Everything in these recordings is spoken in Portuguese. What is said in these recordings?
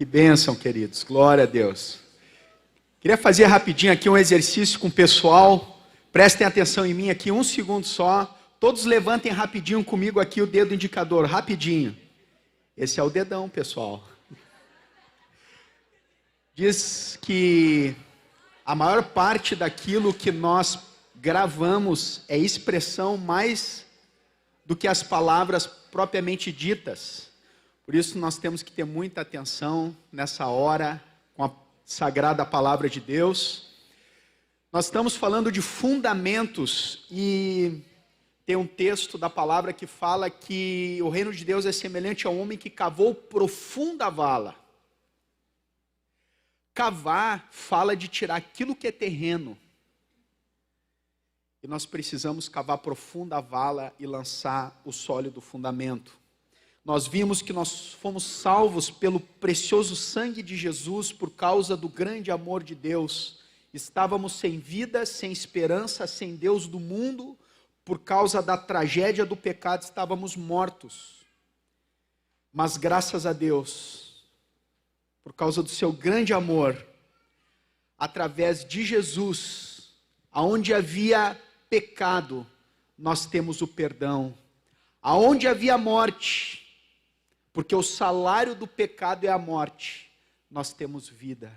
Que bênção, queridos. Glória a Deus. Queria fazer rapidinho aqui um exercício com o pessoal. Prestem atenção em mim aqui, um segundo só. Todos levantem rapidinho comigo aqui o dedo indicador, rapidinho. Esse é o dedão, pessoal. Diz que a maior parte daquilo que nós gravamos é expressão mais do que as palavras propriamente ditas. Por isso nós temos que ter muita atenção nessa hora com a sagrada palavra de Deus. Nós estamos falando de fundamentos e tem um texto da palavra que fala que o reino de Deus é semelhante ao homem que cavou profunda vala. Cavar fala de tirar aquilo que é terreno. E nós precisamos cavar profunda a vala e lançar o sólido fundamento. Nós vimos que nós fomos salvos pelo precioso sangue de Jesus por causa do grande amor de Deus. Estávamos sem vida, sem esperança, sem Deus do mundo, por causa da tragédia do pecado, estávamos mortos. Mas graças a Deus, por causa do seu grande amor, através de Jesus, aonde havia pecado, nós temos o perdão. Aonde havia morte, porque o salário do pecado é a morte, nós temos vida.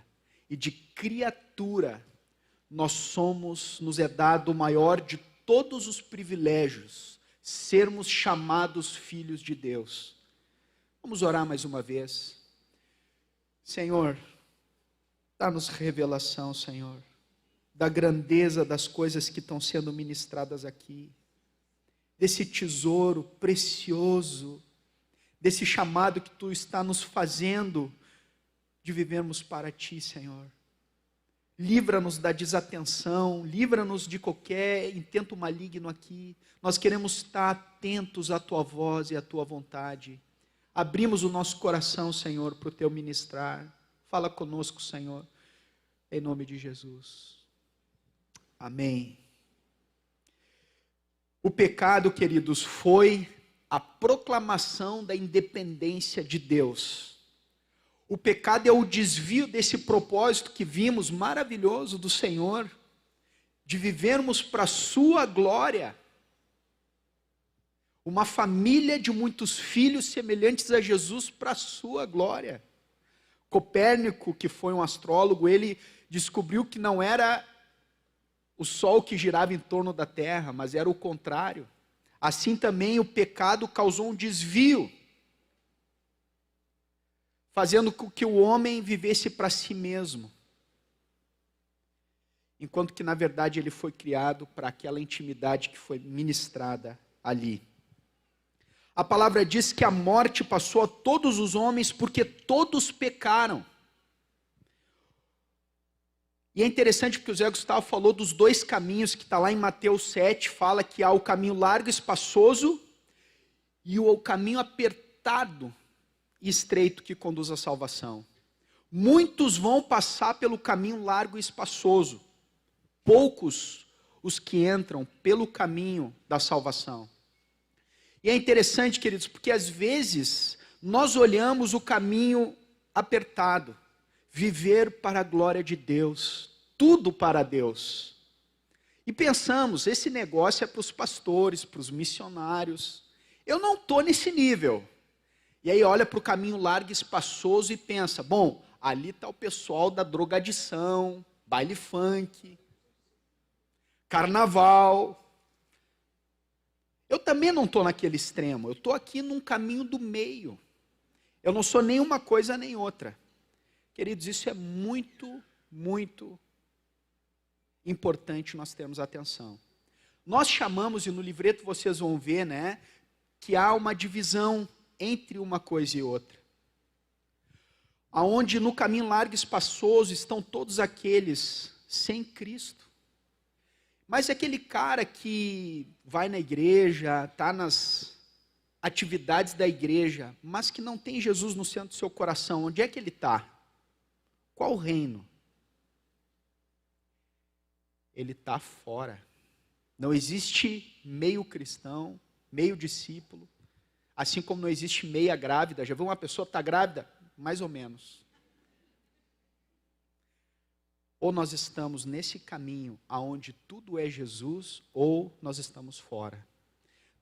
E de criatura, nos é dado o maior de todos os privilégios, sermos chamados filhos de Deus. Vamos orar mais uma vez. Senhor, dá-nos revelação, Senhor, da grandeza das coisas que estão sendo ministradas aqui, desse tesouro precioso, desse chamado que Tu está nos fazendo de vivermos para Ti, Senhor. Livra-nos da desatenção, livra-nos de qualquer intento maligno aqui. Nós queremos estar atentos à Tua voz e à Tua vontade. Abrimos o nosso coração, Senhor, para o Teu ministrar. Fala conosco, Senhor, em nome de Jesus. Amém. O pecado, queridos, foi a proclamação da independência de Deus. O pecado é o desvio desse propósito que vimos maravilhoso do Senhor, de vivermos para a sua glória. Uma família de muitos filhos semelhantes a Jesus para a sua glória. Copérnico, que foi um astrólogo, ele descobriu que não era o sol que girava em torno da terra, mas era o contrário. Assim também o pecado causou um desvio, fazendo com que o homem vivesse para si mesmo, enquanto que na verdade ele foi criado para aquela intimidade que foi ministrada ali. A palavra diz que a morte passou a todos os homens porque todos pecaram. E é interessante porque o Zé Gustavo falou dos dois caminhos que está lá em Mateus 7, fala que há o caminho largo e espaçoso e o caminho apertado e estreito que conduz à salvação. Muitos vão passar pelo caminho largo e espaçoso, poucos os que entram pelo caminho da salvação. E é interessante, queridos, porque às vezes nós olhamos o caminho apertado, viver para a glória de Deus, tudo para Deus. E pensamos, esse negócio é para os pastores, para os missionários. Eu não estou nesse nível. E aí olha para o caminho largo e espaçoso e pensa, bom, ali está o pessoal da drogadição, baile funk, carnaval. Eu também não estou naquele extremo, eu estou aqui num caminho do meio. Eu não sou nem uma coisa nem outra. Queridos, isso é muito, muito importante nós termos atenção. Nós chamamos, e no livreto vocês vão ver, né, que há uma divisão entre uma coisa e outra. Aonde no caminho largo e espaçoso estão todos aqueles sem Cristo. Mas aquele cara que vai na igreja, está nas atividades da igreja, mas que não tem Jesus no centro do seu coração, onde é que ele está? Qual o reino? Ele está fora. Não existe meio cristão, meio discípulo, assim como não existe meia grávida. Já viu uma pessoa que está grávida? Mais ou menos. ou nós estamos nesse caminho aonde tudo é Jesus, ou nós estamos fora.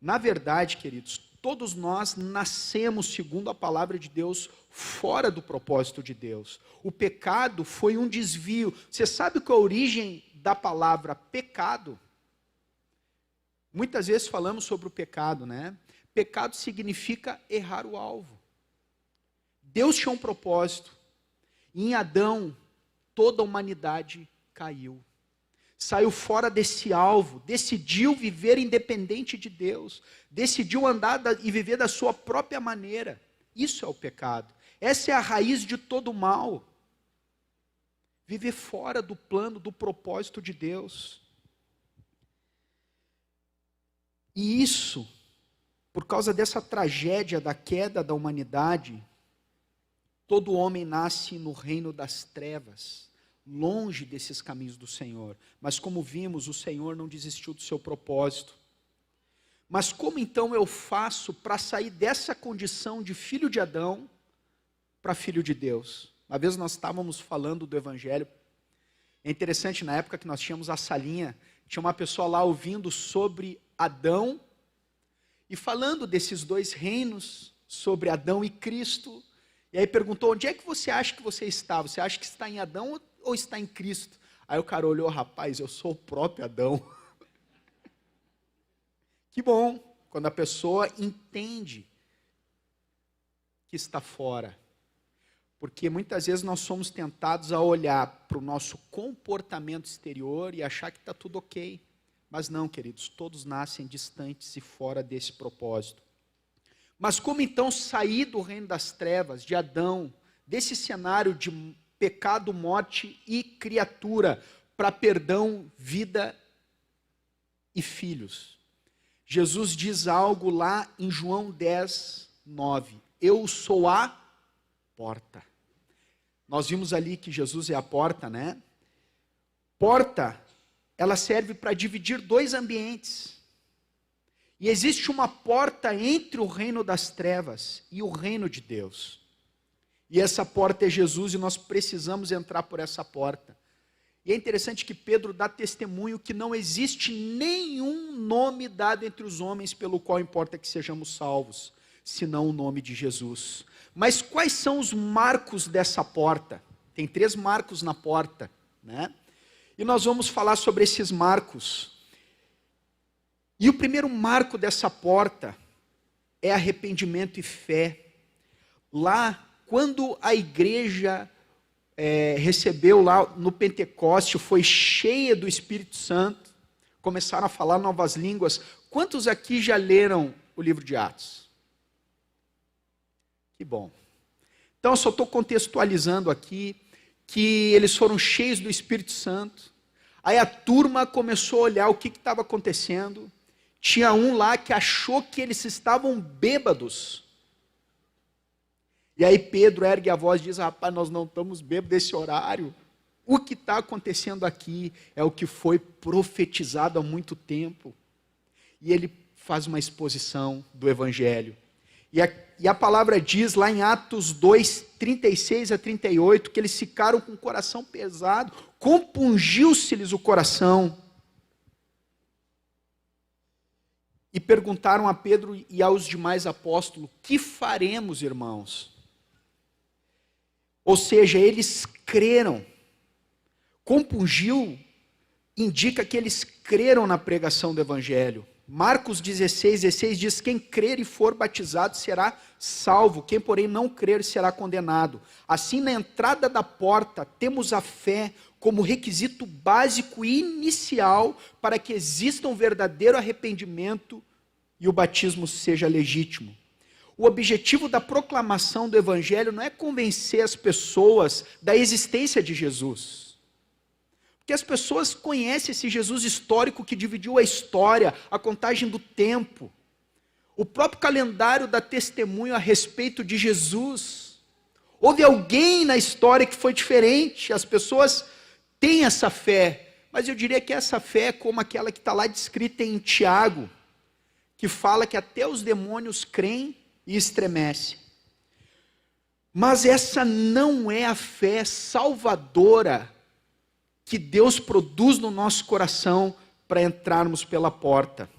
Na verdade, queridos, todos nós nascemos, segundo a palavra de Deus, fora do propósito de Deus. O pecado foi um desvio. Você sabe qual é a origem da palavra pecado? Muitas vezes falamos sobre o pecado, né? Pecado significa errar o alvo. Deus tinha um propósito. E em Adão, toda a humanidade caiu. Saiu fora desse alvo, decidiu viver independente de Deus, decidiu andar e viver da sua própria maneira. Isso é o pecado. Essa é a raiz de todo o mal. Viver fora do plano, do propósito de Deus. E isso, por causa dessa tragédia da queda da humanidade, todo homem nasce no reino das trevas, longe desses caminhos do Senhor. Mas como vimos, o Senhor não desistiu do seu propósito. Mas como então eu faço para sair dessa condição de filho de Adão para filho de Deus? Uma vez nós estávamos falando do Evangelho. É interessante, na época que nós tínhamos a salinha, tinha uma pessoa lá ouvindo sobre Adão e falando desses dois reinos, sobre Adão e Cristo. E aí perguntou, onde é que você acha que você está? Você acha que está em Adão ou está em Cristo? Aí o cara olhou, rapaz, eu sou o próprio Adão. Que bom, quando a pessoa entende que está fora. Porque muitas vezes nós somos tentados a olhar para o nosso comportamento exterior e achar que está tudo ok. Mas não, queridos, todos nascem distantes e fora desse propósito. Mas como então sair do reino das trevas, de Adão, desse cenário de pecado, morte e criatura, para perdão, vida e filhos? Jesus diz algo lá em João 10, 9. Eu sou a porta. Nós vimos ali que Jesus é a porta, né? Porta, ela serve para dividir dois ambientes. E existe uma porta entre o reino das trevas e o reino de Deus. E essa porta é Jesus e nós precisamos entrar por essa porta. E é interessante que Pedro dá testemunho que não existe nenhum nome dado entre os homens pelo qual importa que sejamos salvos, senão o nome de Jesus. Mas quais são os marcos dessa porta? Tem 3 marcos na porta, né? E nós vamos falar sobre esses marcos. E o primeiro marco dessa porta é arrependimento e fé. Lá, quando a igreja recebeu lá no Pentecoste, foi cheia do Espírito Santo, começaram a falar novas línguas. Quantos aqui já leram o livro de Atos? Que bom. Então, eu só estou contextualizando aqui que eles foram cheios do Espírito Santo. Aí a turma começou a olhar o que estava acontecendo. Tinha um lá que achou que eles estavam bêbados. E aí Pedro ergue a voz e diz, rapaz, nós não estamos bêbados desse horário. O que está acontecendo aqui é o que foi profetizado há muito tempo. E ele faz uma exposição do Evangelho. E a palavra diz lá em Atos 2, 36 a 38, que eles ficaram com o coração pesado, compungiu-se-lhes o coração. E perguntaram a Pedro e aos demais apóstolos, que faremos, irmãos? Ou seja, eles creram. Compungiu indica que eles creram na pregação do Evangelho. Marcos 16, 16 diz, quem crer e for batizado será salvo, quem porém não crer será condenado. Assim, na entrada da porta, temos a fé como requisito básico e inicial para que exista um verdadeiro arrependimento e o batismo seja legítimo. O objetivo da proclamação do Evangelho não é convencer as pessoas da existência de Jesus. Porque as pessoas conhecem esse Jesus histórico que dividiu a história, a contagem do tempo. O próprio calendário dá testemunho a respeito de Jesus. Houve alguém na história que foi diferente, as pessoas têm essa fé, mas eu diria que essa fé é como aquela que está lá descrita em Tiago, que fala que até os demônios creem e estremecem. Mas essa não é a fé salvadora que Deus produz no nosso coração para entrarmos pela porta.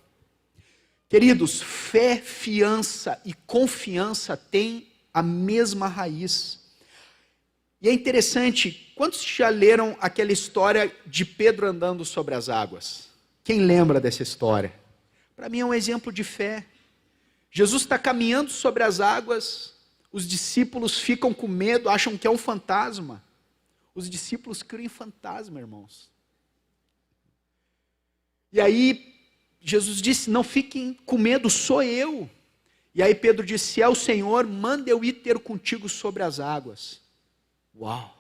Queridos, fé, fiança e confiança têm a mesma raiz. E é interessante, quantos já leram aquela história de Pedro andando sobre as águas? Quem lembra dessa história? Para mim é um exemplo de fé. Jesus está caminhando sobre as águas, os discípulos ficam com medo, acham que é um fantasma. Os discípulos criam em fantasma, irmãos. E aí, Jesus disse, não fiquem com medo, sou eu. E aí Pedro disse, se é o Senhor, manda eu ir ter contigo sobre as águas. Uau!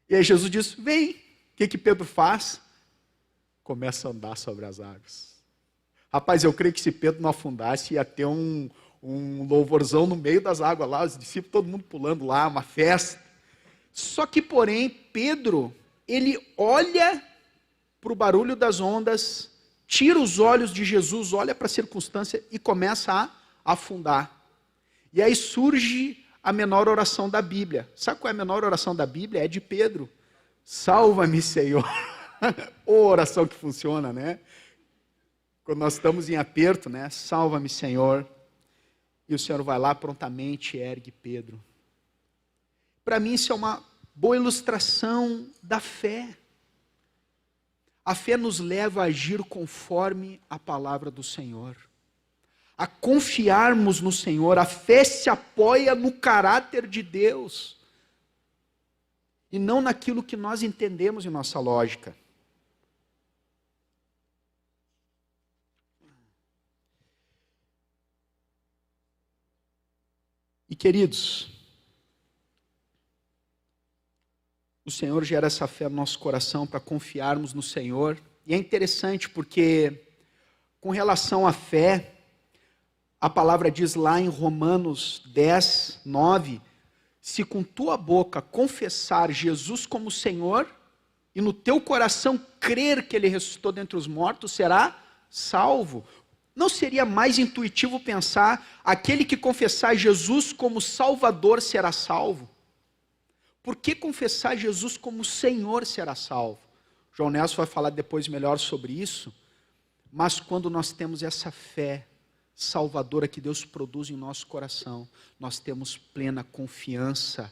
E aí Jesus disse, vem. O que Pedro faz? Começa a andar sobre as águas. Rapaz, eu creio que se Pedro não afundasse, ia ter um louvorzão no meio das águas lá, os discípulos, todo mundo pulando lá, uma festa. Só que, porém, Pedro, ele olha para o barulho das ondas, tira os olhos de Jesus, olha para a circunstância e começa a afundar. E aí surge a menor oração da Bíblia. Sabe qual é a menor oração da Bíblia? É de Pedro. Salva-me, Senhor. Ô, oração que funciona, né? Quando nós estamos em aperto, né? Salva-me, Senhor. E o Senhor vai lá prontamente e ergue Pedro. Para mim isso é uma boa ilustração da fé. A fé nos leva a agir conforme a palavra do Senhor. A confiarmos no Senhor. A fé se apoia no caráter de Deus. E não naquilo que nós entendemos em nossa lógica. E queridos, o Senhor gera essa fé no nosso coração para confiarmos no Senhor. E é interessante porque, com relação à fé, a palavra diz lá em Romanos 10, 9, se com tua boca confessar Jesus como Senhor, e no teu coração crer que Ele ressuscitou dentre os mortos, será salvo. Não seria mais intuitivo pensar, aquele que confessar Jesus como Salvador será salvo? Por que confessar Jesus como Senhor será salvo? João Nelson vai falar depois melhor sobre isso, mas quando nós temos essa fé salvadora que Deus produz em nosso coração, nós temos plena confiança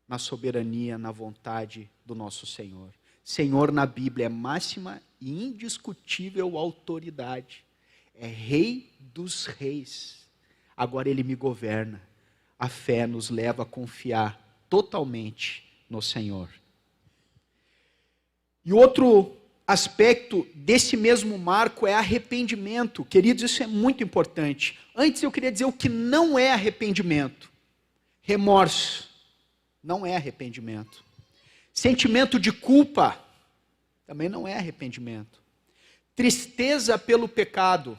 na soberania, na vontade do nosso Senhor. Senhor na Bíblia é máxima e indiscutível autoridade. É Rei dos reis. Agora Ele me governa. A fé nos leva a confiar totalmente no Senhor. E outro aspecto desse mesmo marco é arrependimento. Queridos, isso é muito importante. Antes eu queria dizer o que não é arrependimento. Remorso não é arrependimento. Sentimento de culpa também não é arrependimento. Tristeza pelo pecado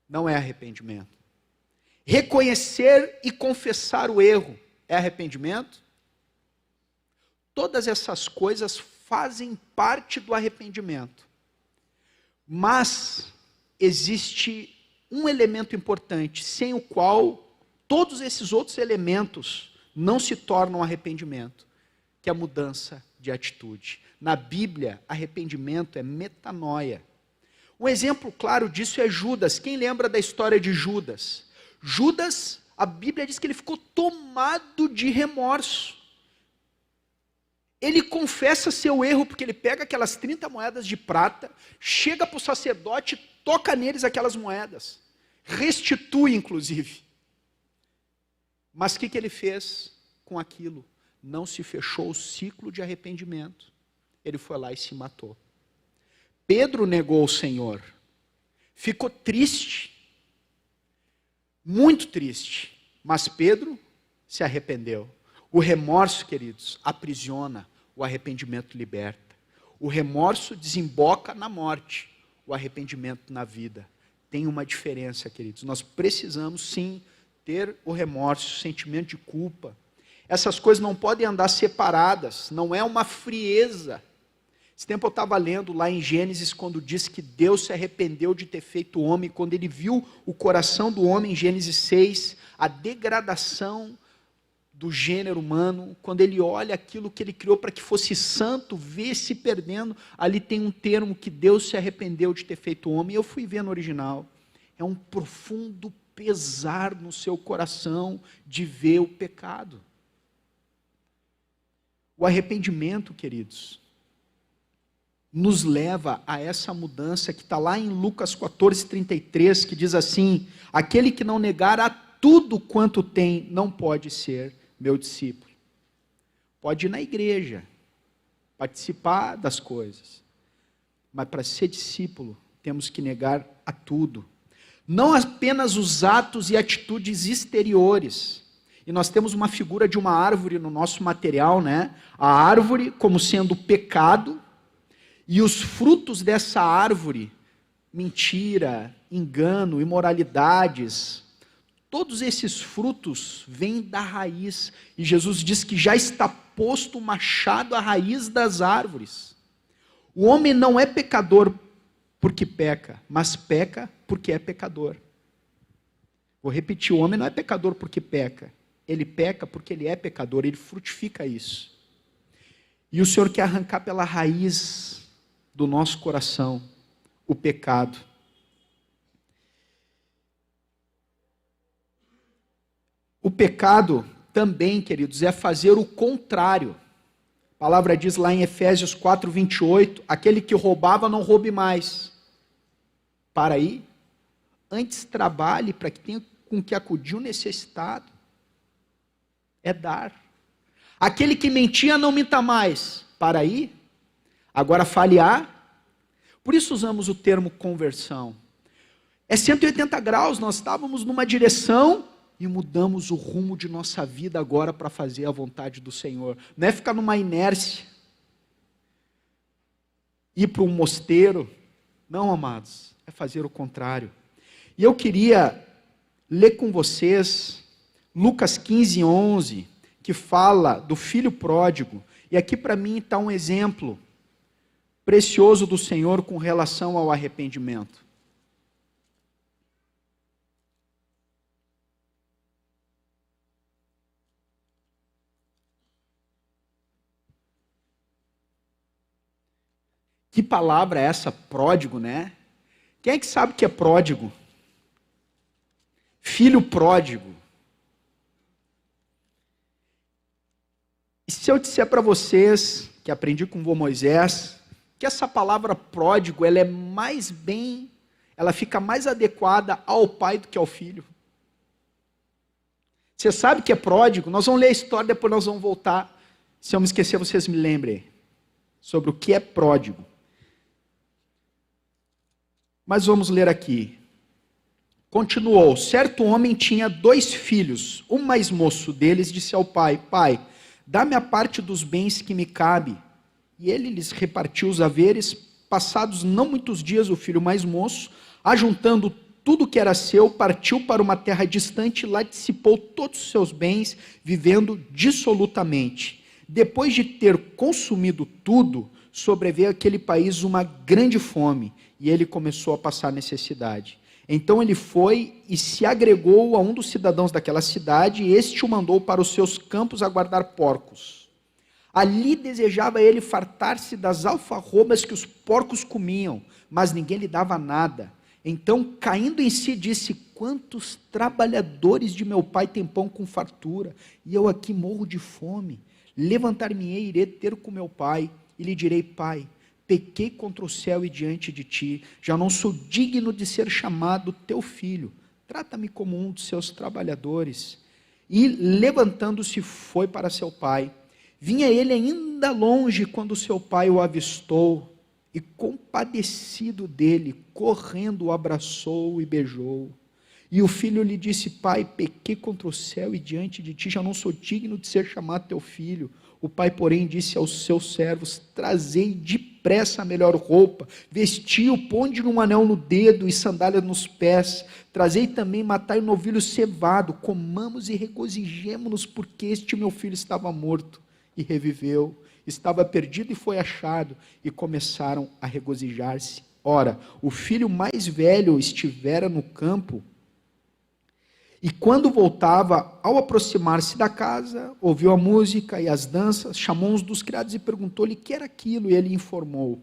não é arrependimento. Reconhecer e confessar o erro é arrependimento? Todas essas coisas fazem parte do arrependimento. Mas existe um elemento importante, sem o qual todos esses outros elementos não se tornam arrependimento, que é a mudança de atitude. Na Bíblia, arrependimento é metanoia. Um exemplo claro disso é Judas. Quem lembra da história de Judas? Judas, a Bíblia diz que ele ficou tomado de remorso. Ele confessa seu erro, porque ele pega aquelas 30 moedas de prata, chega para o sacerdote, toca neles aquelas moedas, restitui inclusive. Mas o que ele fez com aquilo? Não se fechou o ciclo de arrependimento. Ele foi lá e se matou. Pedro negou o Senhor, ficou triste, muito triste, mas Pedro se arrependeu. O remorso, queridos, aprisiona, o arrependimento liberta. O remorso desemboca na morte, o arrependimento na vida. Tem uma diferença, queridos. Nós precisamos sim ter o remorso, o sentimento de culpa. Essas coisas não podem andar separadas, não é uma frieza. Esse tempo eu estava lendo lá em Gênesis, quando diz que Deus se arrependeu de ter feito o homem, quando Ele viu o coração do homem, em Gênesis 6, a degradação do gênero humano, quando ele olha aquilo que ele criou para que fosse santo, vê se perdendo, ali tem um termo que Deus se arrependeu de ter feito o homem, eu fui ver no original, é um profundo pesar no seu coração de ver o pecado. O arrependimento, queridos, nos leva a essa mudança que está lá em Lucas 14:33, que diz assim: aquele que não negar a tudo quanto tem, não pode ser meu discípulo. Pode ir na igreja, participar das coisas, mas para ser discípulo, temos que negar a tudo. Não apenas os atos e atitudes exteriores. E nós temos uma figura de uma árvore no nosso material, né? A árvore como sendo pecado, e os frutos dessa árvore, mentira, engano, imoralidades, todos esses frutos vêm da raiz. E Jesus diz que já está posto o machado à raiz das árvores. O homem não é pecador porque peca, mas peca porque é pecador. Vou repetir, o homem não é pecador porque peca. Ele peca porque ele é pecador, ele frutifica isso. E o Senhor quer arrancar pela raiz do nosso coração o pecado. O pecado também, queridos, é fazer o contrário. A palavra diz lá em Efésios 4:28, aquele que roubava não roube mais. Para aí, antes trabalhe para que tenha com que acudir o necessitado. É dar. Aquele que mentia não minta mais. Para aí, agora falhar. Por isso usamos o termo conversão. É 180 graus, nós estávamos numa direção e mudamos o rumo de nossa vida agora para fazer a vontade do Senhor. Não é ficar numa inércia, ir para um mosteiro. Não, amados, é fazer o contrário. E eu queria ler com vocês Lucas 15:11, que fala do filho pródigo. E aqui para mim está um exemplo precioso do Senhor com relação ao arrependimento. Que palavra é essa, pródigo, né? Quem é que sabe o que é pródigo? Filho pródigo. E se eu disser para vocês, que aprendi com o vô Moisés, que essa palavra pródigo, ela fica mais adequada ao pai do que ao filho. Você sabe que é pródigo? Nós vamos ler a história, depois nós vamos voltar. Se eu me esquecer, vocês me lembrem sobre o que é pródigo. Mas vamos ler aqui. Continuou, certo homem tinha 2 filhos. O mais moço deles disse ao pai: pai, dá-me a parte dos bens que me cabe. E ele lhes repartiu os haveres. Passados não muitos dias, o filho mais moço, ajuntando tudo que era seu, partiu para uma terra distante e lá dissipou todos os seus bens, vivendo dissolutamente. Depois de ter consumido tudo, sobreveio àquele país uma grande fome, e ele começou a passar necessidade. Então ele foi e se agregou a um dos cidadãos daquela cidade, e este o mandou para os seus campos a guardar porcos. Ali desejava ele fartar-se das alfarrobas que os porcos comiam, mas ninguém lhe dava nada. Então, caindo em si, disse: quantos trabalhadores de meu pai têm pão com fartura, e eu aqui morro de fome. Levantar-me-ei e irei ter com meu pai, e lhe direi: pai, pequei contra o céu e diante de ti, já não sou digno de ser chamado teu filho, trata-me como um dos seus trabalhadores. E levantando-se foi para seu pai. Vinha ele ainda longe quando seu pai o avistou, e compadecido dele, correndo o abraçou e beijou. E o filho lhe disse: pai, pequei contra o céu e diante de ti, já não sou digno de ser chamado teu filho. O pai, porém, disse aos seus servos: trazei depressa a melhor roupa, vestiu, ponde-lhe um anel no dedo e sandália nos pés, trazei também, matai um novilho cevado, comamos e regozijemo-nos, porque este meu filho estava morto e reviveu, estava perdido e foi achado, e começaram a regozijar-se. Ora, o filho mais velho estivera no campo, E quando voltava, ao aproximar-se da casa, ouviu a música e as danças, chamou uns dos criados e perguntou-lhe o que era aquilo, e ele informou: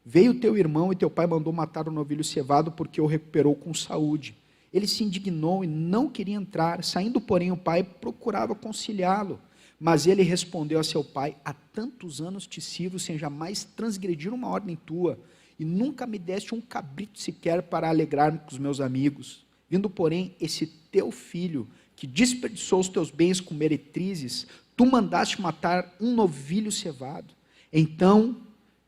veio teu irmão e teu pai mandou matar o novilho cevado porque o recuperou com saúde. Ele se indignou e não queria entrar. Saindo, porém, o pai procurava conciliá-lo. Mas ele respondeu a seu pai: há tantos anos te sirvo sem jamais transgredir uma ordem tua, e nunca me deste um cabrito sequer para alegrar-me com os meus amigos. Vindo, porém, esse teu filho, que desperdiçou os teus bens com meretrizes, tu mandaste matar um novilho cevado. Então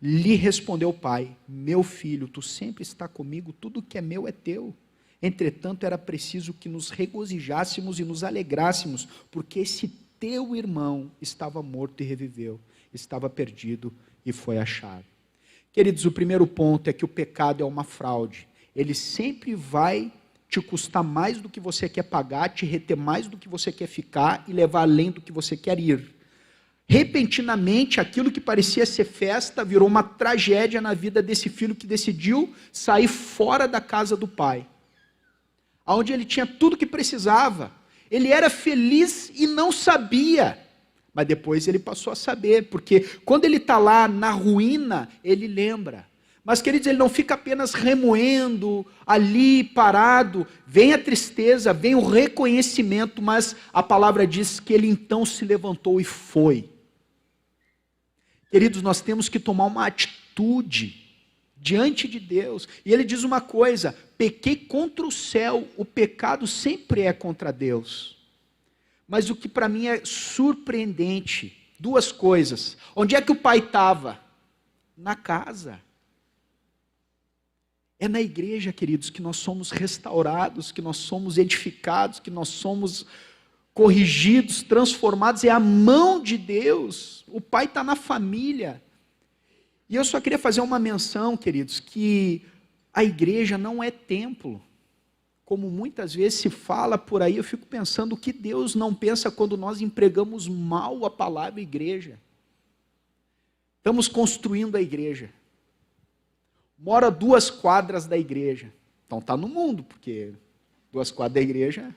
lhe respondeu o pai: meu filho, tu sempre está comigo, tudo que é meu é teu. Entretanto, era preciso que nos regozijássemos e nos alegrássemos, porque esse teu irmão estava morto e reviveu, estava perdido e foi achado. Queridos, o primeiro ponto é que o pecado é uma fraude. Ele sempre vai te custar mais do que você quer pagar, te reter mais do que você quer ficar e levar além do que você quer ir. Repentinamente, aquilo que parecia ser festa virou uma tragédia na vida desse filho que decidiu sair fora da casa do pai, onde ele tinha tudo que precisava. Ele era feliz e não sabia, mas depois ele passou a saber, porque quando ele está lá na ruína, ele lembra. Mas, queridos, ele não fica apenas remoendo, ali, parado. Vem a tristeza, vem o reconhecimento, mas a palavra diz que ele então se levantou e foi. Queridos, nós temos que tomar uma atitude diante de Deus. E ele diz uma coisa: pequei contra o céu. O pecado sempre é contra Deus. Mas o que para mim é surpreendente, duas coisas. Onde é que o pai estava? Na casa. É na igreja, queridos, que nós somos restaurados, que nós somos edificados, que nós somos corrigidos, transformados. É a mão de Deus. O pai está na família. E eu só queria fazer uma menção, queridos, que a igreja não é templo. Como muitas vezes se fala por aí, eu fico pensando o que Deus não pensa quando nós empregamos mal a palavra igreja. Estamos construindo a igreja. Mora 2 quadras da igreja. Então está no mundo, porque 2 quadras da igreja.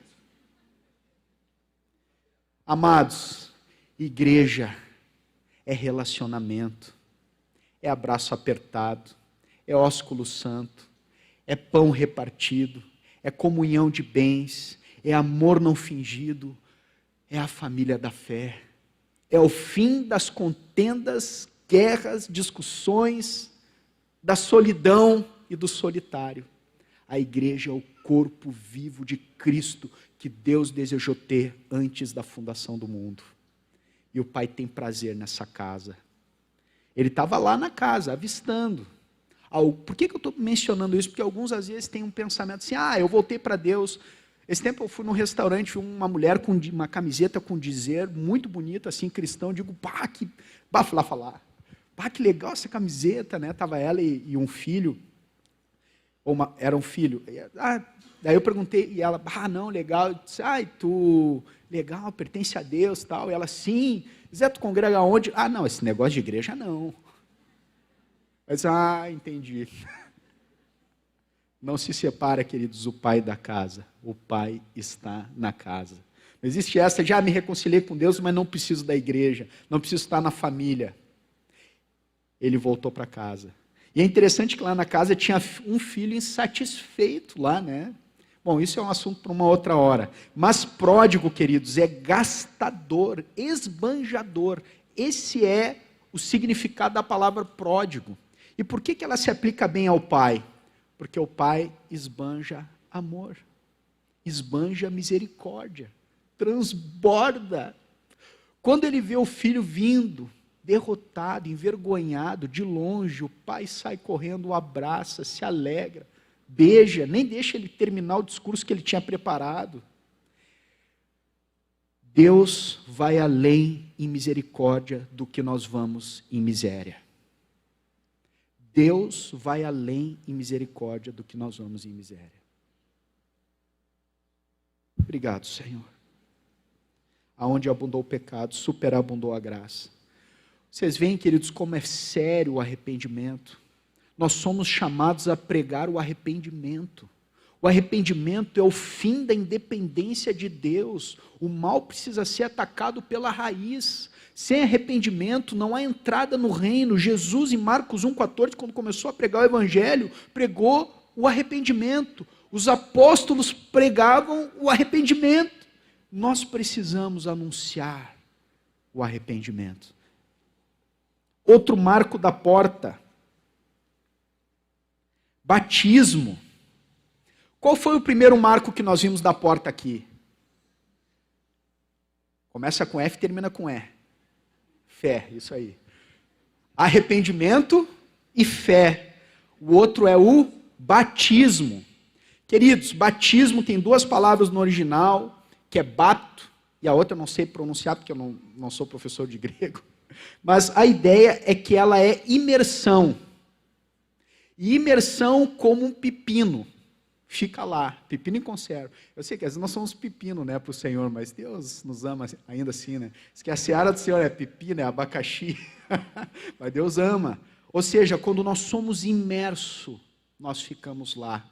Amados, igreja é relacionamento, é abraço apertado, é ósculo santo, é pão repartido, é comunhão de bens, é amor não fingido, é a família da fé, é o fim das contendas, guerras, discussões, da solidão e do solitário. A igreja é o corpo vivo de Cristo que Deus desejou ter antes da fundação do mundo. E o Pai tem prazer nessa casa. Ele estava lá na casa, avistando. Por que eu estou mencionando isso? Porque alguns às vezes têm um pensamento assim: eu voltei para Deus. Esse tempo eu fui num restaurante, vi uma mulher com uma camiseta com dizer, muito bonita, assim, cristão. Eu digo, fui lá falar. Que legal essa camiseta, né? Estava ela e um filho, era um filho. Daí eu perguntei, e ela, não, legal. Eu disse, legal, pertence a Deus, tal. E ela, sim. Zé, tu congrega onde? Não, esse negócio de igreja não. Eu disse, entendi. Não se separa, queridos, o pai da casa. O pai está na casa. Não existe essa, já me reconciliei com Deus, mas não preciso da igreja, não preciso estar na família. Ele voltou para casa. E é interessante que lá na casa tinha um filho insatisfeito lá, né? Bom, isso é um assunto para uma outra hora. Mas pródigo, queridos, é gastador, esbanjador. Esse é o significado da palavra pródigo. E por que ela se aplica bem ao pai? Porque o pai esbanja amor, esbanja misericórdia, transborda. Quando ele vê o filho vindo, derrotado, envergonhado, de longe, o pai sai correndo, o abraça, se alegra, beija, nem deixa ele terminar o discurso que ele tinha preparado. Deus vai além em misericórdia do que nós vamos em miséria. Deus vai além em misericórdia do que nós vamos em miséria. Obrigado, Senhor. Aonde abundou o pecado, superabundou a graça. Vocês veem, queridos, como é sério o arrependimento. Nós somos chamados a pregar o arrependimento. O arrependimento é o fim da independência de Deus. O mal precisa ser atacado pela raiz. Sem arrependimento não há entrada no reino. Jesus, em Marcos 1,14, quando começou a pregar o evangelho, pregou o arrependimento. Os apóstolos pregavam o arrependimento. Nós precisamos anunciar o arrependimento. Outro marco da porta: batismo. Qual foi o primeiro marco que nós vimos da porta aqui? Começa com F e termina com E. Fé, isso aí. Arrependimento e fé. O outro é o batismo. Queridos, batismo tem duas palavras no original, que é bapto, e a outra eu não sei pronunciar, porque eu não sou professor de grego. Mas a ideia é que ela é imersão. E imersão como um pepino. Fica lá, pepino em conserva. Eu sei que às vezes nós somos pepino, né, para o Senhor, mas Deus nos ama ainda assim, né? Diz que a seara do Senhor é pepino, é abacaxi, mas Deus ama. Ou seja, quando nós somos imersos, nós ficamos lá.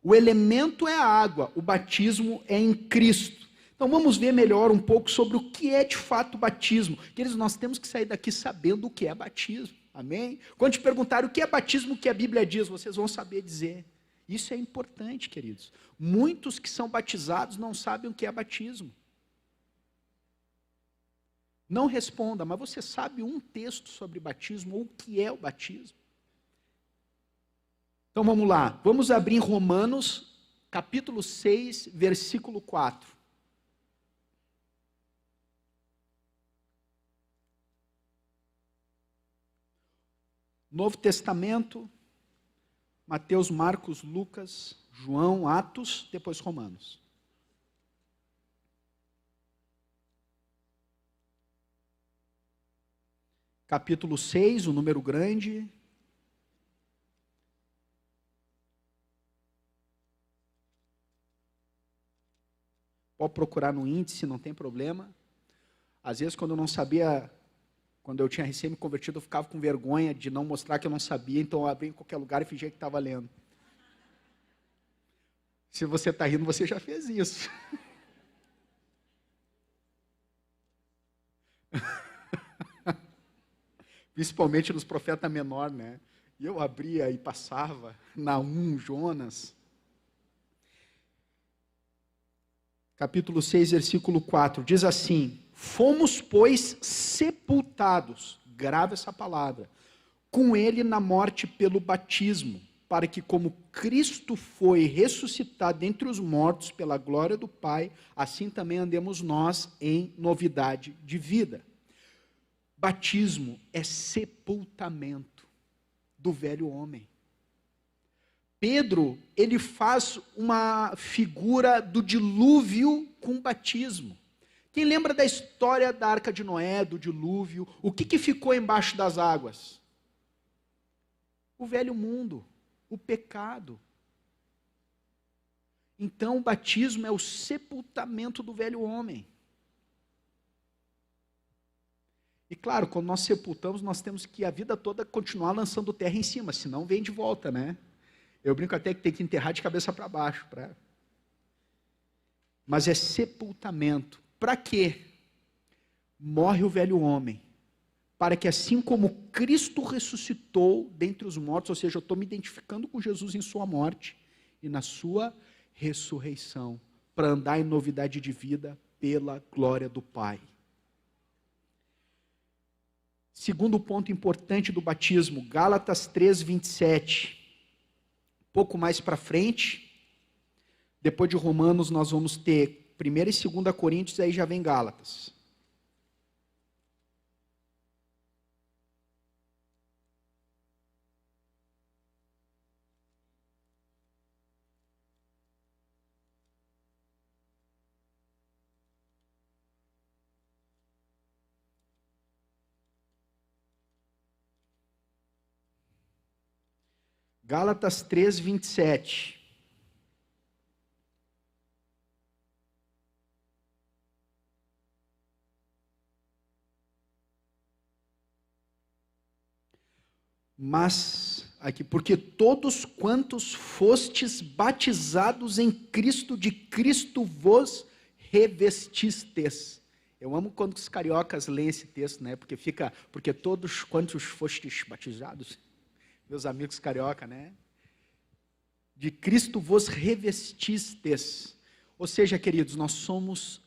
O elemento é a água, o batismo é em Cristo. Então vamos ver melhor um pouco sobre o que é de fato batismo. Queridos, nós temos que sair daqui sabendo o que é batismo. Amém? Quando te perguntarem o que é batismo, o que a Bíblia diz, vocês vão saber dizer. Isso é importante, queridos. Muitos que são batizados não sabem o que é batismo. Não responda, mas você sabe um texto sobre batismo ou o que é o batismo? Então vamos lá, vamos abrir em Romanos, capítulo 6, versículo 4. Novo Testamento, Mateus, Marcos, Lucas, João, Atos, depois Romanos. Capítulo 6, o número grande. Pode procurar no índice, não tem problema. Às vezes, quando eu não sabia, quando eu tinha recém me convertido, eu ficava com vergonha de não mostrar que eu não sabia, então eu abria em qualquer lugar e fingia que estava lendo. Se você está rindo, você já fez isso. Principalmente nos profetas menores, né? E eu abria e passava, Naum, Jonas. Capítulo 6, versículo 4, diz assim: fomos, pois, sepultados, grava essa palavra, com ele na morte pelo batismo, para que como Cristo foi ressuscitado dentre os mortos pela glória do Pai, assim também andemos nós em novidade de vida. Batismo é sepultamento do velho homem. Pedro, ele faz uma figura do dilúvio com batismo. Quem lembra da história da Arca de Noé, do dilúvio? O que ficou embaixo das águas? O velho mundo, o pecado. Então, o batismo é o sepultamento do velho homem. E claro, quando nós sepultamos, nós temos que a vida toda continuar lançando terra em cima, senão vem de volta, né? Eu brinco até que tem que enterrar de cabeça para baixo. Mas é sepultamento. Para quê? Morre o velho homem. Para que assim como Cristo ressuscitou dentre os mortos, ou seja, eu estou me identificando com Jesus em sua morte e na sua ressurreição, para andar em novidade de vida pela glória do Pai. Segundo ponto importante do batismo, Gálatas 3, 27. Pouco mais para frente, depois de Romanos, nós vamos ter 1 e 2 Coríntios, aí já vem Gálatas. Gálatas 3, 27. Mas, aqui, porque todos quantos fostes batizados em Cristo, de Cristo vos revestistes. Eu amo quando os cariocas leem esse texto, né? Porque todos quantos fostes batizados, meus amigos carioca, né? De Cristo vos revestistes. Ou seja, queridos, nós somos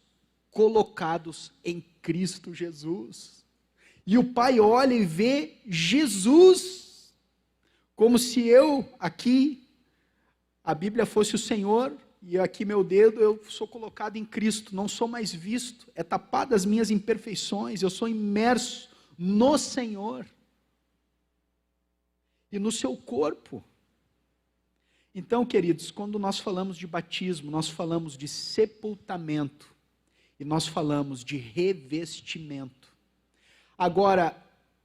colocados em Cristo Jesus. E o Pai olha e vê Jesus, como se eu aqui, a Bíblia fosse o Senhor, e aqui meu dedo, eu sou colocado em Cristo, não sou mais visto, é tapado as minhas imperfeições, eu sou imerso no Senhor e no seu corpo. Então, queridos, quando nós falamos de batismo, nós falamos de sepultamento e nós falamos de revestimento. Agora,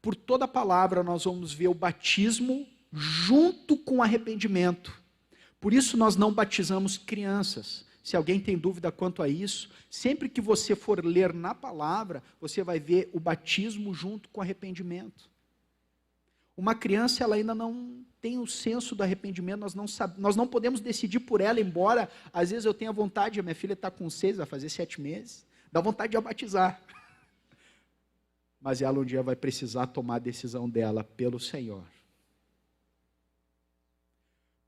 por toda a palavra, nós vamos ver o batismo junto com o arrependimento. Por isso nós não batizamos crianças. Se alguém tem dúvida quanto a isso, sempre que você for ler na palavra, você vai ver o batismo junto com o arrependimento. Uma criança, ela ainda não tem o senso do arrependimento, nós não podemos decidir por ela, embora às vezes eu tenha vontade, a minha filha está com 6, vai fazer 7 meses, dá vontade de a batizar. Mas ela um dia vai precisar tomar a decisão dela pelo Senhor.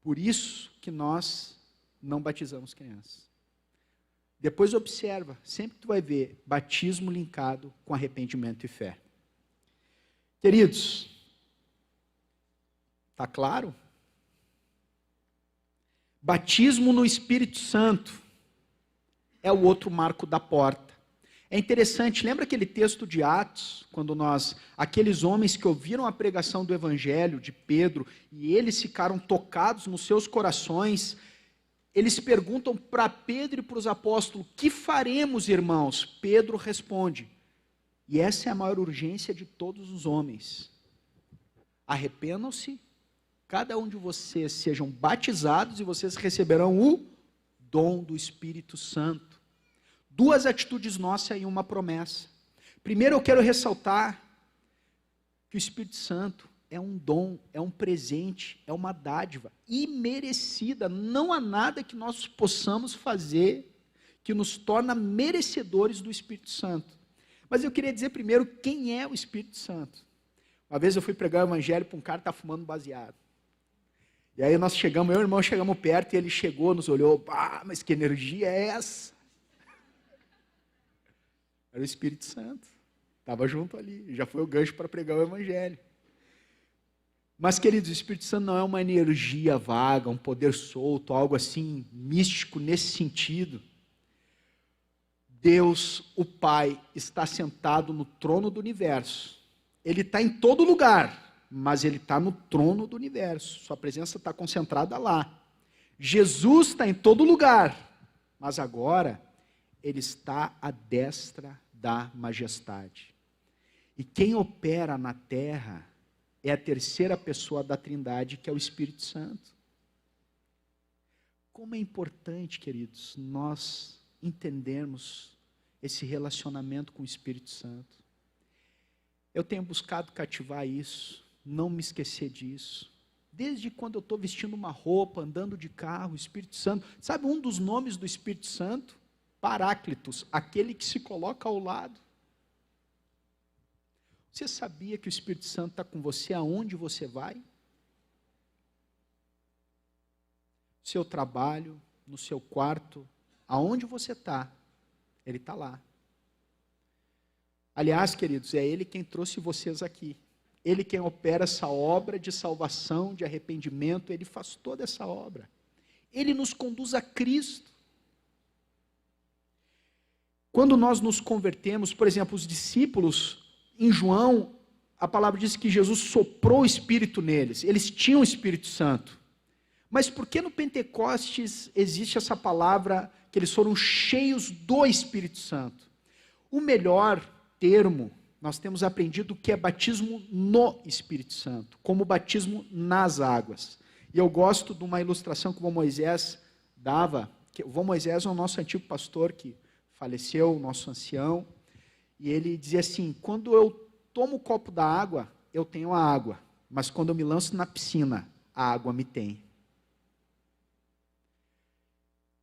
Por isso que nós não batizamos crianças. Depois observa, sempre tu vai ver batismo linkado com arrependimento e fé. Queridos, está claro? Batismo no Espírito Santo é o outro marco da porta. É interessante, lembra aquele texto de Atos, quando aqueles homens que ouviram a pregação do Evangelho de Pedro, e eles ficaram tocados nos seus corações, eles perguntam para Pedro e para os apóstolos, que faremos, irmãos? Pedro responde, e essa é a maior urgência de todos os homens, arrependam-se, cada um de vocês sejam batizados e vocês receberão o dom do Espírito Santo. 2 atitudes nossas e uma promessa. Primeiro eu quero ressaltar que o Espírito Santo é um dom, é um presente, é uma dádiva imerecida. Não há nada que nós possamos fazer que nos torna merecedores do Espírito Santo. Mas eu queria dizer primeiro quem é o Espírito Santo. Uma vez eu fui pregar o Evangelho para um cara que está fumando baseado. E aí nós chegamos, eu e o irmão chegamos perto e ele chegou, nos olhou, mas que energia é essa? Era o Espírito Santo, estava junto ali, já foi o gancho para pregar o Evangelho. Mas, queridos, o Espírito Santo não é uma energia vaga, um poder solto, algo assim místico nesse sentido. Deus, o Pai, está sentado no trono do universo. Ele está em todo lugar, mas Ele está no trono do universo. Sua presença está concentrada lá. Jesus está em todo lugar, mas agora Ele está à destra da majestade. E quem opera na terra é a terceira pessoa da Trindade, que é o Espírito Santo. Como é importante, queridos, nós entendermos esse relacionamento com o Espírito Santo. Eu tenho buscado cativar isso, não me esquecer disso. Desde quando eu estou vestindo uma roupa, andando de carro, o Espírito Santo. Sabe um dos nomes do Espírito Santo? Paráclitos, aquele que se coloca ao lado. Você sabia que o Espírito Santo está com você aonde você vai? Seu trabalho, no seu quarto, aonde você está, Ele está lá. Aliás, queridos, é Ele quem trouxe vocês aqui. Ele quem opera essa obra de salvação, de arrependimento, Ele faz toda essa obra. Ele nos conduz a Cristo. Quando nós nos convertemos, por exemplo, os discípulos, em João, a palavra diz que Jesus soprou o Espírito neles, eles tinham o Espírito Santo. Mas por que no Pentecostes existe essa palavra que eles foram cheios do Espírito Santo? O melhor termo, nós temos aprendido que é batismo no Espírito Santo, como batismo nas águas. E eu gosto de uma ilustração que o vô Moisés dava, que o vô Moisés é o nosso antigo pastor que faleceu, o nosso ancião, e ele dizia assim, quando eu tomo o copo da água, eu tenho a água, mas quando eu me lanço na piscina, a água me tem.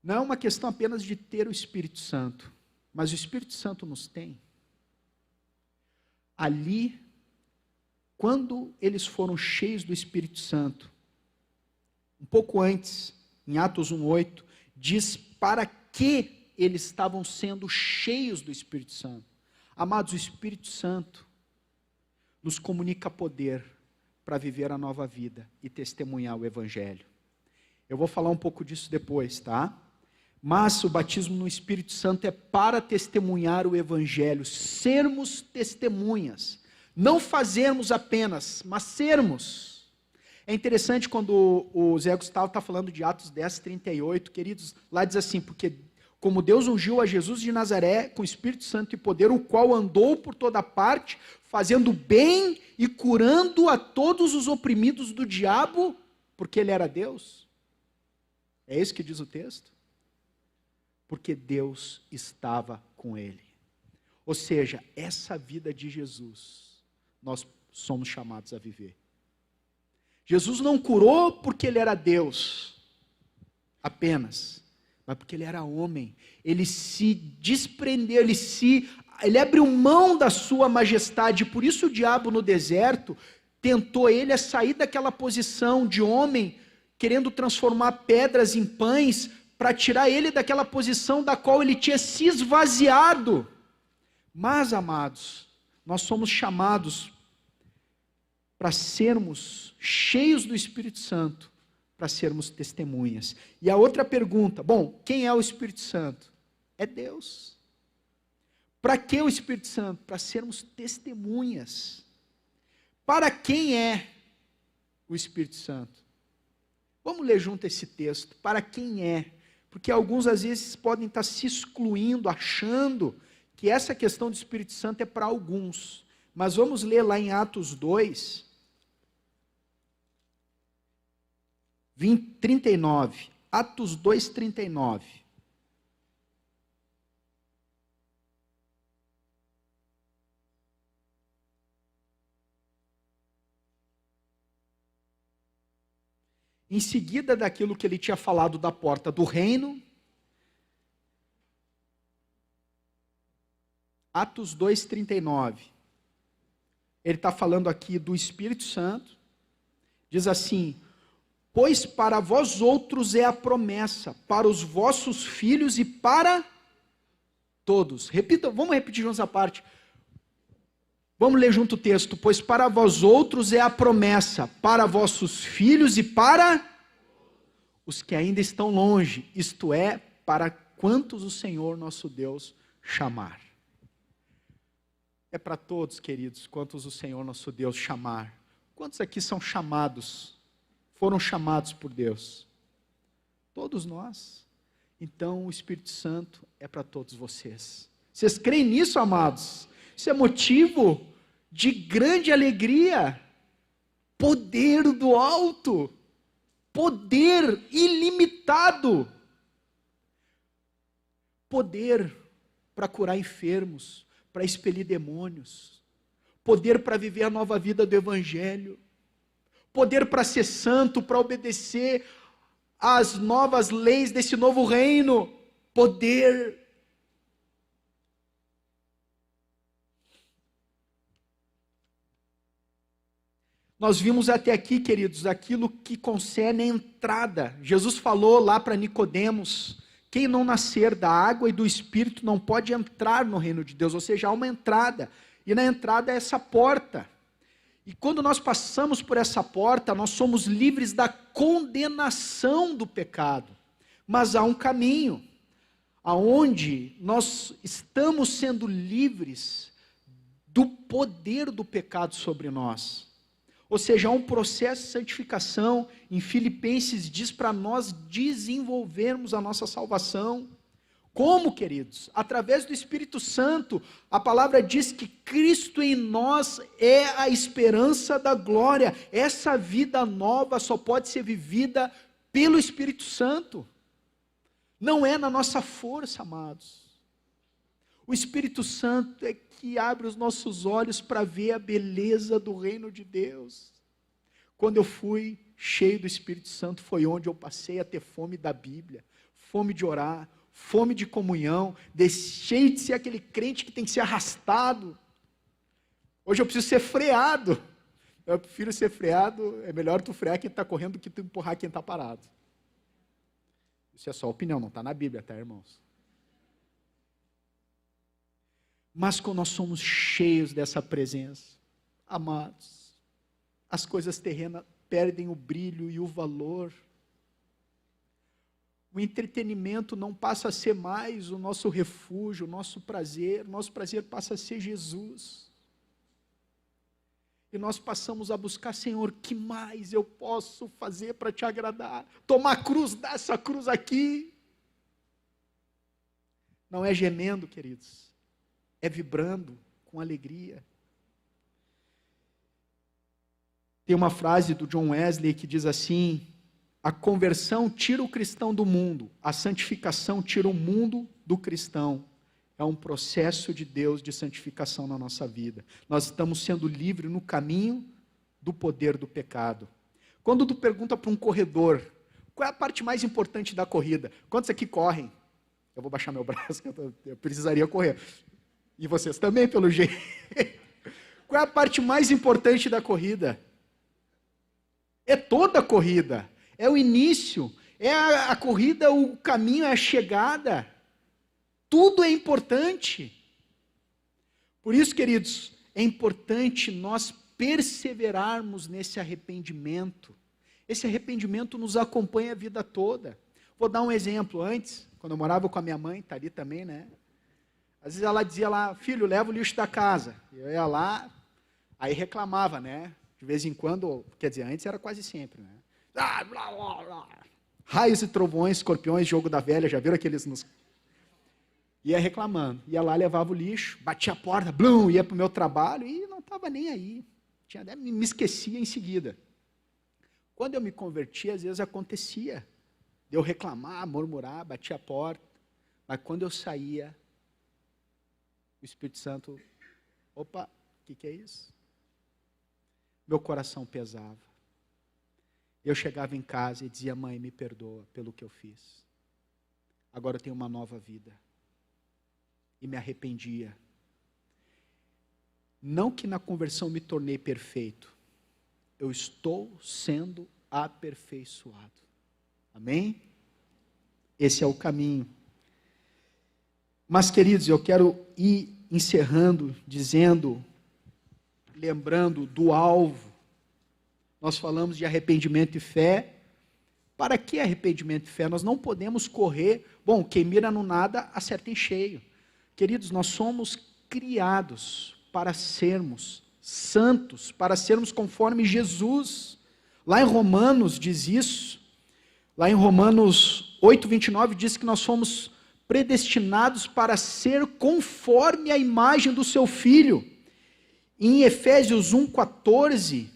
Não é uma questão apenas de ter o Espírito Santo, mas o Espírito Santo nos tem. Ali, quando eles foram cheios do Espírito Santo, um pouco antes, em Atos 1:8, diz para que eles estavam sendo cheios do Espírito Santo. Amados, o Espírito Santo nos comunica poder para viver a nova vida e testemunhar o Evangelho. Eu vou falar um pouco disso depois, tá? Mas o batismo no Espírito Santo é para testemunhar o Evangelho, sermos testemunhas, não fazermos apenas, mas sermos. É interessante quando o Zé Gustavo está falando de Atos 10:38, queridos, lá diz assim, porque como Deus ungiu a Jesus de Nazaré com Espírito Santo e poder, o qual andou por toda parte, fazendo bem e curando a todos os oprimidos do diabo, porque ele era Deus. É isso que diz o texto? Porque Deus estava com ele. Ou seja, essa vida de Jesus, nós somos chamados a viver. Jesus não curou porque ele era Deus, apenas, mas porque ele era homem. Ele se desprendeu, ele abriu mão da sua majestade. Por isso o diabo no deserto tentou ele a sair daquela posição de homem, querendo transformar pedras em pães, para tirar ele daquela posição da qual ele tinha se esvaziado. Mas, amados, nós somos chamados para sermos cheios do Espírito Santo, para sermos testemunhas. E a outra pergunta, bom, quem é o Espírito Santo? É Deus. Para que o Espírito Santo? Para sermos testemunhas. Para quem é o Espírito Santo? Vamos ler junto esse texto. Para quem é? Porque alguns às vezes podem estar se excluindo, achando que essa questão do Espírito Santo é para alguns. Mas vamos ler lá em Atos 2, 39. Atos 2, 39. Em seguida daquilo que ele tinha falado da porta do reino, Atos 2, 39. Ele está falando aqui do Espírito Santo, diz assim, pois para vós outros é a promessa, para os vossos filhos e para todos. Repita, vamos repetir juntos a parte. Vamos ler junto o texto. Pois para vós outros é a promessa, para vossos filhos e para os que ainda estão longe, isto é, para quantos o Senhor nosso Deus chamar. É para todos, queridos, quantos o Senhor nosso Deus chamar. Quantos aqui são chamados? Foram chamados por Deus? Todos nós. Então o Espírito Santo é para todos vocês. Vocês creem nisso, amados? Isso é motivo de grande alegria. Poder do alto. Poder ilimitado. Poder para curar enfermos, para expelir demônios. Poder para viver a nova vida do Evangelho. Poder para ser santo, para obedecer às novas leis desse novo reino. Poder. Nós vimos até aqui, queridos, aquilo que concerne a entrada. Jesus falou lá para Nicodemos, quem não nascer da água e do Espírito não pode entrar no reino de Deus, ou seja, há uma entrada, e na entrada é essa porta. E quando nós passamos por essa porta, nós somos livres da condenação do pecado. Mas há um caminho, aonde nós estamos sendo livres do poder do pecado sobre nós. Ou seja, há um processo de santificação. Em Filipenses diz para nós desenvolvermos a nossa salvação. Como, queridos? Através do Espírito Santo. A palavra diz que Cristo em nós é a esperança da glória. Essa vida nova só pode ser vivida pelo Espírito Santo. Não é na nossa força, amados. O Espírito Santo é que abre os nossos olhos para ver a beleza do reino de Deus. Quando eu fui cheio do Espírito Santo foi onde eu passei a ter fome da Bíblia, fome de orar, fome de comunhão, deixei de ser aquele crente que tem que ser arrastado. Hoje eu preciso ser freado. Eu prefiro ser freado, é melhor tu frear quem está correndo do que tu empurrar quem está parado. Isso é só opinião, não está na Bíblia, tá, irmãos? Mas quando nós somos cheios dessa presença, amados, as coisas terrenas perdem o brilho e o valor. O entretenimento não passa a ser mais o nosso refúgio, o nosso prazer passa a ser Jesus. E nós passamos a buscar, Senhor, que mais eu posso fazer para te agradar? Tomar a cruz, dar essa cruz aqui. Não é gemendo, queridos, é vibrando com alegria. Tem uma frase do John Wesley que diz assim: a conversão tira o cristão do mundo, a santificação tira o mundo do cristão. É um processo de Deus de santificação na nossa vida. Nós estamos sendo livres no caminho do poder do pecado. Quando tu pergunta para um corredor, qual é a parte mais importante da corrida? Quantos aqui correm? Eu vou baixar meu braço, que eu precisaria correr. E vocês também, pelo jeito. Qual é a parte mais importante da corrida? É toda a corrida. É o início. É a corrida, o caminho, é a chegada. Tudo é importante. Por isso, queridos, é importante nós perseverarmos nesse arrependimento. Esse arrependimento nos acompanha a vida toda. Vou dar um exemplo. Antes, quando eu morava com a minha mãe, está ali também, né? Às vezes ela dizia lá, filho, leva o lixo da casa. Eu ia lá, aí reclamava, né? De vez em quando, quer dizer, antes era quase sempre, né? Raios e trovões, escorpiões, jogo da velha, já viram aqueles nos... Ia reclamando, ia lá, levava o lixo, batia a porta, blum, ia para o meu trabalho e não estava nem aí. Me esquecia em seguida. Quando eu me converti, às vezes acontecia. De eu reclamar, murmurar, batia a porta. Mas quando eu saía, o Espírito Santo, opa, o que é isso? Meu coração pesava. Eu chegava em casa e dizia, mãe, me perdoa pelo que eu fiz. Agora eu tenho uma nova vida. E me arrependia. Não que na conversão me tornei perfeito. Eu estou sendo aperfeiçoado. Amém? Esse é o caminho. Mas, queridos, eu quero ir encerrando, dizendo, lembrando do alvo. Nós falamos de arrependimento e fé. Para que arrependimento e fé? Nós não podemos correr. Bom, quem mira no nada, acerta em cheio. Queridos, nós somos criados para sermos santos, para sermos conforme Jesus. Lá em Romanos diz isso. Lá em Romanos 8:29 diz que nós somos predestinados para ser conforme a imagem do seu Filho. Em Efésios 1:14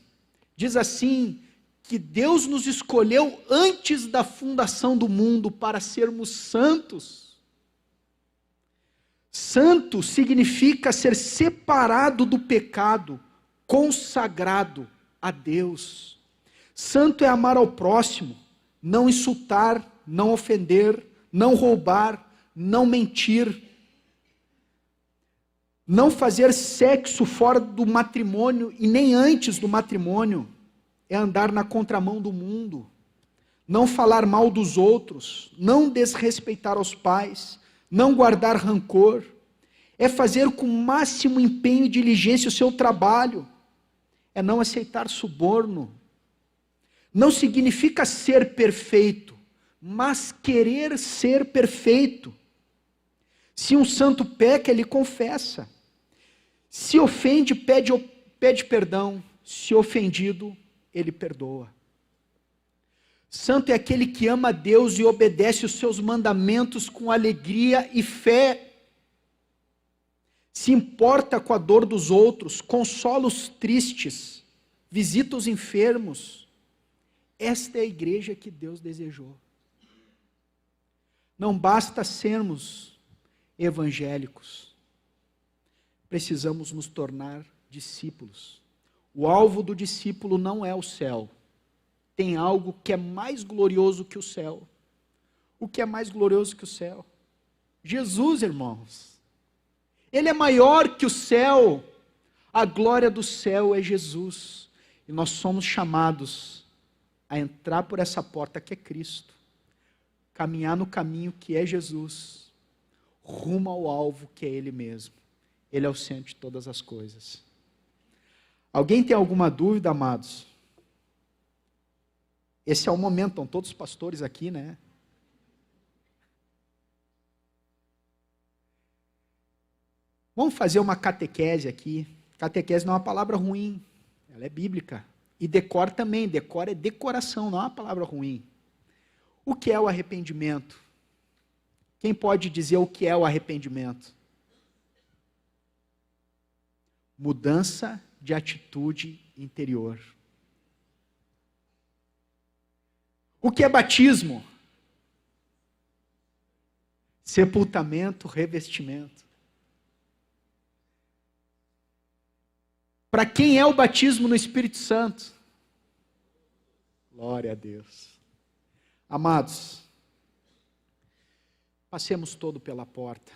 diz assim, que Deus nos escolheu antes da fundação do mundo para sermos santos. Santo significa ser separado do pecado, consagrado a Deus. Santo é amar ao próximo, não insultar, não ofender, não roubar, não mentir, não fazer sexo fora do matrimônio e nem antes do matrimônio, é andar na contramão do mundo, não falar mal dos outros, não desrespeitar aos pais, não guardar rancor, é fazer com o máximo empenho e diligência o seu trabalho, é não aceitar suborno. Não significa ser perfeito, mas querer ser perfeito. Se um santo peca, ele confessa. Se ofende, pede perdão. Se ofendido, ele perdoa. Santo é aquele que ama a Deus e obedece os seus mandamentos com alegria e fé. Se importa com a dor dos outros, consola os tristes, visita os enfermos. Esta é a igreja que Deus desejou. Não basta sermos evangélicos. Precisamos nos tornar discípulos. O alvo do discípulo não é o céu. tem algo que é mais glorioso que o céu. O que é mais glorioso que o céu? Jesus, irmãos. Ele é maior que o céu. A glória do céu é Jesus. E nós somos chamados a entrar por essa porta que é Cristo. Caminhar no caminho que é Jesus. Rumo ao alvo que é Ele mesmo. Ele é o centro de todas as coisas. Alguém tem alguma dúvida, amados? Esse é o momento, estão todos os pastores aqui, né? Vamos fazer uma catequese aqui. Catequese não é uma palavra ruim, ela é bíblica. E decor também, decor é decoração, não é uma palavra ruim. O que é o arrependimento? Quem pode dizer o que é o arrependimento? Mudança de atitude interior. O que é batismo? Sepultamento, revestimento. Para quem é o batismo no Espírito Santo? Glória a Deus. Amados, passemos todo pela porta.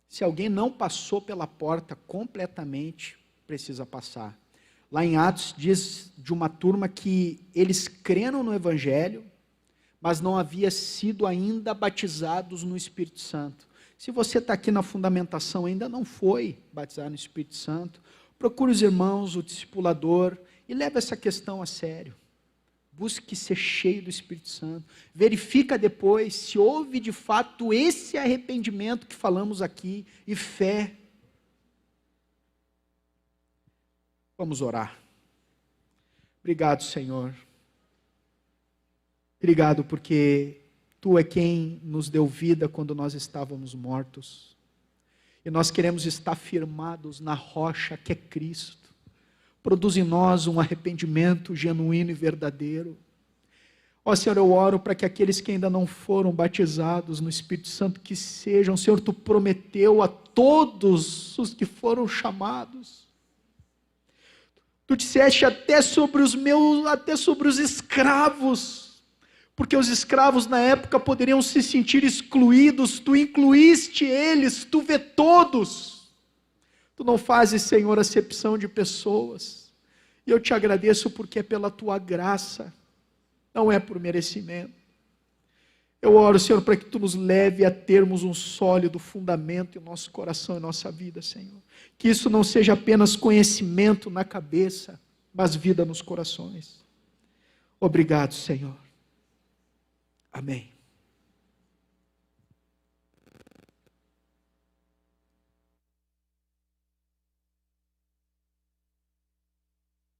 Se alguém não passou pela porta completamente, precisa passar. Lá em Atos diz de uma turma que eles creram no Evangelho, mas não havia sido ainda batizados no Espírito Santo. Se você está aqui na fundamentação e ainda não foi batizado no Espírito Santo, procure os irmãos, o discipulador, e leve essa questão a sério. Busque ser cheio do Espírito Santo. Verifica depois se houve de fato esse arrependimento que falamos aqui e fé. Vamos orar. Obrigado, Senhor. Obrigado porque Tu é quem nos deu vida quando nós estávamos mortos. E nós queremos estar firmados na rocha que é Cristo. Produz em nós um arrependimento genuíno e verdadeiro. Ó Senhor, eu oro para que aqueles que ainda não foram batizados no Espírito Santo, que sejam, Senhor, Tu prometeu a todos os que foram chamados. Tu disseste até sobre os escravos, porque os escravos na época poderiam se sentir excluídos, Tu incluíste eles, Tu vê todos. Tu não fazes, Senhor, acepção de pessoas. E eu te agradeço porque é pela Tua graça, não é por merecimento. Eu oro, Senhor, para que Tu nos leve a termos um sólido fundamento em nosso coração e nossa vida, Senhor. Que isso não seja apenas conhecimento na cabeça, mas vida nos corações. Obrigado, Senhor. Amém.